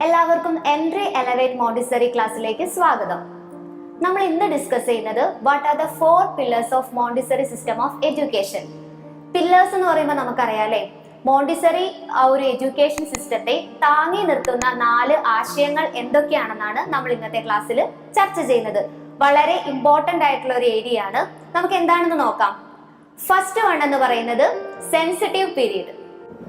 എല്ലാവർക്കും entry elevate Montessori ക്ലാസ്സിലേക്ക് സ്വാഗതം. നമ്മൾ ഇന്ന് ഡിസ്കസ് ചെയ്യുന്നത് what are the 4 pillars of Montessori system of education. Pillars എന്ന് പറയുമ്പോൾ നമുക്കറിയാലേ, മോണ്ടിസറി ആ ഒരു എഡ്യൂക്കേഷൻ സിസ്റ്റത്തെ താങ്ങി നിർത്തുന്ന 4 ആശയങ്ങൾ എന്തൊക്കെയാണെന്നാണ് നമ്മൾ ഇന്നത്തെ ക്ലാസ്സിൽ ചർച്ച ചെയ്യുന്നത്. വളരെ ഇമ്പോർട്ടന്റ് ആയിട്ടുള്ള ഒരു ഏരിയ ആണ്. നമുക്ക് എന്താണെന്ന് നോക്കാം. ഫസ്റ്റ് വൺ എന്ന് പറയുന്നത് സെൻസിറ്റീവ് പീരീഡ്.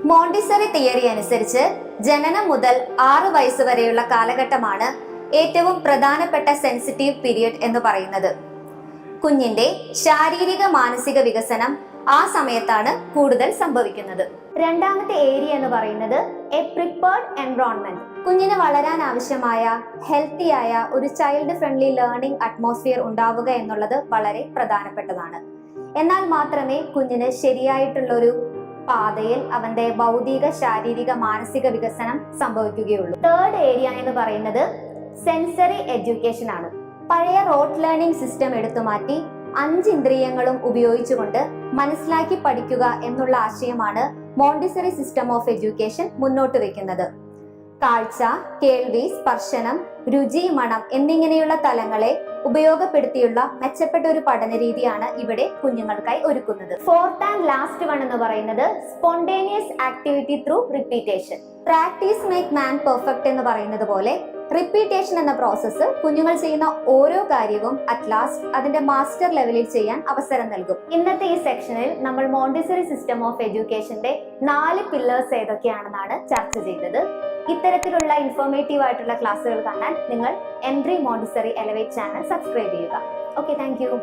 മോണ്ടിസറി തിയറി അനുസരിച്ച് ജനനം മുതൽ 6 വയസ്സ് വരെയുള്ള കാലഘട്ടമാണ് ഏറ്റവും പ്രധാനപ്പെട്ട സെൻസിറ്റീവ് പീരിയഡ് എന്ന് പറയുന്നത്. കുഞ്ഞിന്റെ ശാരീരിക മാനസിക വികസനം ആ സമയത്താണ് കൂടുതൽ സംഭവിക്കുന്നത്. രണ്ടാമത്തെ ഏരിയ എന്ന് പറയുന്നത് എ പ്രിപ്പേർഡ് എൻവയോൺമെന്റ്. കുഞ്ഞിന് വളരാൻ ആവശ്യമായ ഹെൽത്തിയായ ഒരു ചൈൽഡ് ഫ്രണ്ട്ലി ലേണിംഗ് അറ്റ്മോസ്ഫിയർ ഉണ്ടാവുക എന്നുള്ളത് വളരെ പ്രധാനപ്പെട്ടതാണ്. എന്നാൽ മാത്രമേ കുഞ്ഞിന് ശരിയായിട്ടുള്ള ഒരു പാതയിൽ അവന്റെ ഭൗതിക, ശാരീരിക, മാനസിക വികസനം സംഭവിക്കുകയുള്ളൂ. തേർഡ് ഏരിയ എന്ന് പറയുന്നത് സെൻസറി എഡ്യൂക്കേഷൻ ആണ്. പഴയ റോട്ട് ലേണിംഗ് സിസ്റ്റം എടുത്തുമാറ്റി 5 ഇന്ദ്രിയങ്ങളും ഉപയോഗിച്ചുകൊണ്ട് മനസ്സിലാക്കി പഠിക്കുക എന്നുള്ള ആശയമാണ് മോണ്ടിസറി സിസ്റ്റം ഓഫ് എഡ്യൂക്കേഷൻ മുന്നോട്ട് വെക്കുന്നത്. കാഴ്ച, കേൾവി, സ്പർശനം, രുചി, മണം എന്നിങ്ങനെയുള്ള തലങ്ങളെ ഉപയോഗപ്പെടുത്തിയുള്ള മെച്ചപ്പെട്ട ഒരു പഠന രീതിയാണ് ഇവിടെ കുഞ്ഞുങ്ങൾക്കായി ഒരുക്കുന്നത്. ഫോർത്ത് ആൻഡ് ലാസ്റ്റ് വൺ എന്ന് പറയുന്നത് spontaneous activity through repetition. Practice make മാൻ പെർഫെക്റ്റ് എന്ന് പറയുന്നത് പോലെ റിപ്പീറ്റേഷൻ എന്ന പ്രോസസ്സ് കുഞ്ഞുങ്ങൾ ചെയ്യുന്ന ഓരോ കാര്യവും അറ്റ് ലാസ്റ്റ് അതിന്റെ മാസ്റ്റർ ലെവലിൽ ചെയ്യാൻ അവസരം നൽകും. ഇന്നത്തെ ഈ സെക്ഷനിൽ നമ്മൾ മോണ്ടിസറി സിസ്റ്റം ഓഫ് എഡ്യൂക്കേഷന്റെ 4 പില്ലേഴ്സ് ഏതൊക്കെയാണെന്നാണ് ചർച്ച ചെയ്തത്. ഇത്തരത്തിലുള്ള ഇൻഫോർമേറ്റീവ് ആയിട്ടുള്ള ക്ലാസ്സുകൾ കാണാൻ നിങ്ങൾ Entri montessori elevate channel subscribe ചെയ്യുക. Okay, thank U.